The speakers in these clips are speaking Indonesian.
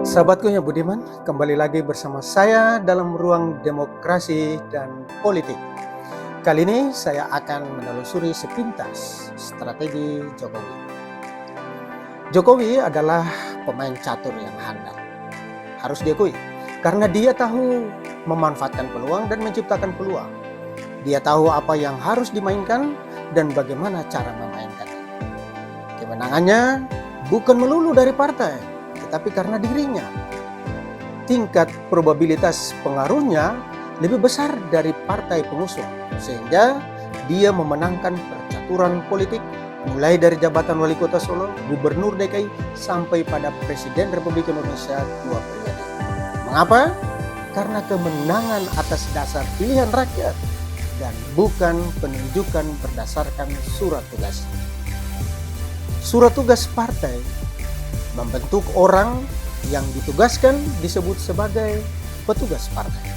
Sahabatku yang budiman, kembali lagi bersama saya dalam ruang demokrasi dan politik. Kali ini saya akan menelusuri sepintas strategi Jokowi. Jokowi adalah pemain catur yang handal. Harus diakui, karena dia tahu memanfaatkan peluang dan menciptakan peluang. Dia tahu apa yang harus dimainkan dan bagaimana cara memainkannya. Kemenangannya bukan melulu dari partai, tetapi karena dirinya. Tingkat probabilitas pengaruhnya lebih besar dari partai pengusung, sehingga dia memenangkan percaturan politik mulai dari jabatan wali kota Solo, gubernur DKI, sampai pada Presiden Republik Indonesia 2 periode. Mengapa? Karena kemenangan atas dasar pilihan rakyat dan bukan penunjukan berdasarkan surat tugas. Surat tugas partai membentuk orang yang ditugaskan disebut sebagai petugas partai.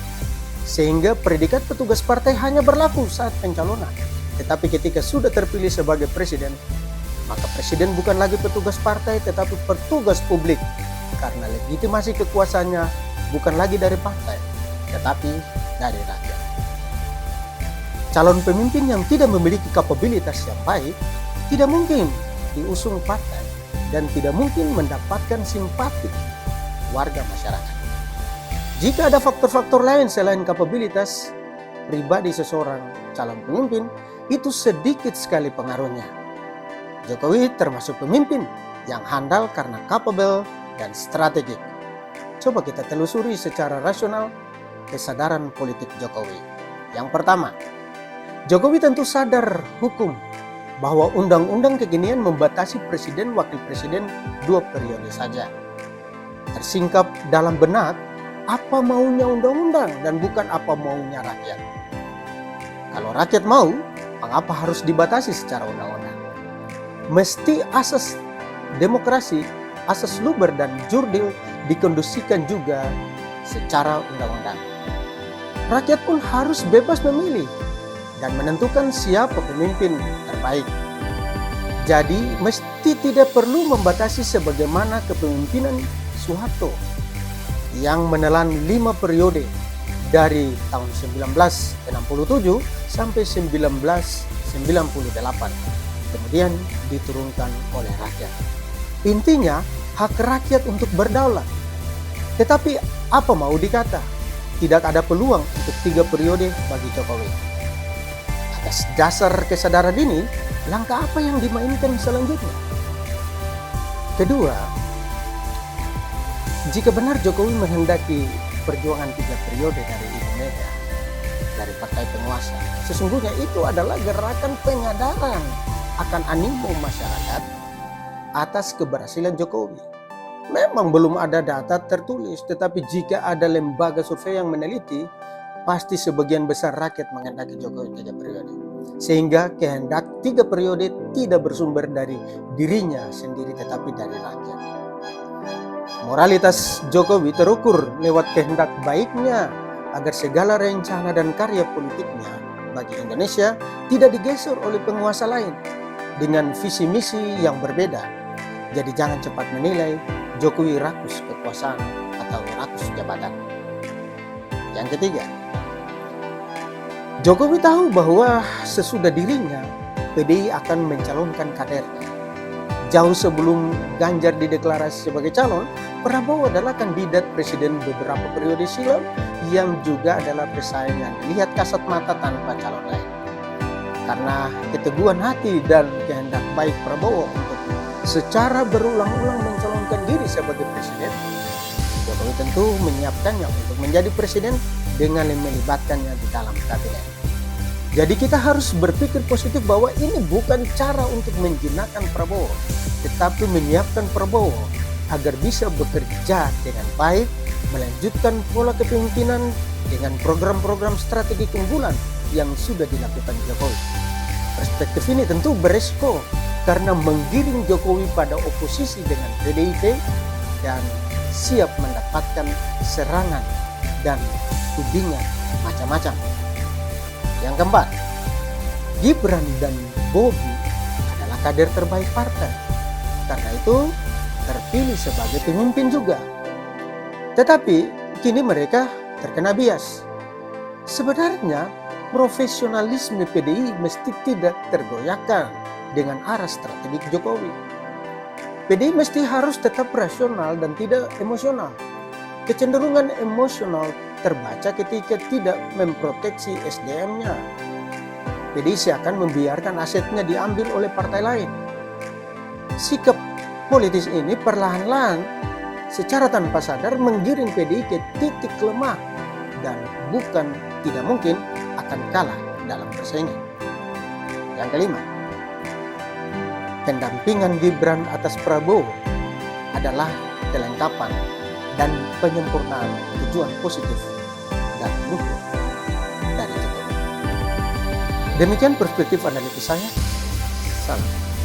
Sehingga predikat petugas partai hanya berlaku saat pencalonan. Tetapi ketika sudah terpilih sebagai presiden, maka presiden bukan lagi petugas partai tetapi petugas publik. Karena legitimasi kekuasaannya bukan lagi dari partai, tetapi dari rakyat. Calon pemimpin yang tidak memiliki kapabilitas yang baik tidak mungkin diusung partai dan tidak mungkin mendapatkan simpati warga masyarakat. Jika ada faktor-faktor lain selain kapabilitas pribadi seseorang calon pemimpin, itu sedikit sekali pengaruhnya. Jokowi termasuk pemimpin yang handal karena capable dan strategik. Coba kita telusuri secara rasional kesadaran politik Jokowi. Yang pertama, Jokowi tentu sadar hukum bahwa undang-undang kekinian membatasi presiden wakil presiden 2 periode saja. Tersingkap dalam benak apa maunya undang-undang dan bukan apa maunya rakyat. Kalau rakyat mau, mengapa harus dibatasi secara undang-undang? Mesti asas demokrasi, asas luber dan jurdil dikondisikan juga secara undang-undang. Rakyat pun harus bebas memilih dan menentukan siapa pemimpin terbaik. Jadi mesti tidak perlu membatasi sebagaimana kepemimpinan Soeharto yang menelan 5 periode dari tahun 1967 sampai 1998. Kemudian diturunkan oleh rakyat. Intinya hak rakyat untuk berdaulat. Tetapi apa mau dikata? Tidak ada peluang untuk 3 periode bagi Jokowi. Atas dasar kesadaran ini, langkah apa yang dimainkan selanjutnya? Kedua, jika benar Jokowi menghendaki perjuangan 3 periode dari Ibu Mega, dari partai penguasa, sesungguhnya itu adalah gerakan penyadaran akan animo masyarakat atas keberhasilan Jokowi. Memang belum ada data tertulis, tetapi jika ada lembaga survei yang meneliti, pasti sebagian besar rakyat menghendaki Jokowi 3 periode. Sehingga kehendak 3 periode tidak bersumber dari dirinya sendiri tetapi dari rakyat. Moralitas Jokowi terukur lewat kehendak baiknya agar segala rencana dan karya politiknya bagi Indonesia tidak digeser oleh penguasa lain dengan visi misi yang berbeda. Jadi jangan cepat menilai Jokowi rakus kekuasaan atau rakus jabatan. Yang ketiga, Jokowi tahu bahwa sesudah dirinya, PDI akan mencalonkan kadernya. Jauh sebelum Ganjar dideklarasi sebagai calon, Prabowo adalah kandidat presiden beberapa periode silam yang juga adalah persaingan lihat kasat mata tanpa calon lain. Karena keteguhan hati dan kehendak baik Prabowo untuk secara berulang-ulang mencalonkan diri sebagai presiden, Jokowi tentu menyiapkannya untuk menjadi presiden dengan melibatkannya di dalam kabinet. Jadi kita harus berpikir positif bahwa ini bukan cara untuk menjinakkan Prabowo, tetapi menyiapkan Prabowo agar bisa bekerja dengan baik, melanjutkan pola kepemimpinan dengan program-program strategi keunggulan yang sudah dilakukan Jokowi. Perspektif ini tentu beresiko karena menggiring Jokowi pada oposisi dengan PDIP dan siap mendapatkan serangan dan tudingan macam-macam. Yang keempat, Gibran dan Bobi adalah kader terbaik partai. Karena itu terpilih sebagai pemimpin juga. Tetapi kini mereka terkena bias. Sebenarnya profesionalisme PDI mesti tidak tergoyahkan dengan arah strategik Jokowi. PDI mesti harus tetap rasional dan tidak emosional. Kecenderungan emosional terbaca ketika tidak memproteksi SDM-nya. PDI seakan membiarkan asetnya diambil oleh partai lain. Sikap politis ini perlahan-lahan secara tanpa sadar menggiring PDI ke titik lemah dan bukan tidak mungkin akan kalah dalam persaingan. Yang kelima, pendampingan Gibran atas Prabowo adalah kelengkapan dan penyempurnaan tujuan positif dan luhur dari Jokowi. Demikian perspektif analisis saya. Salam.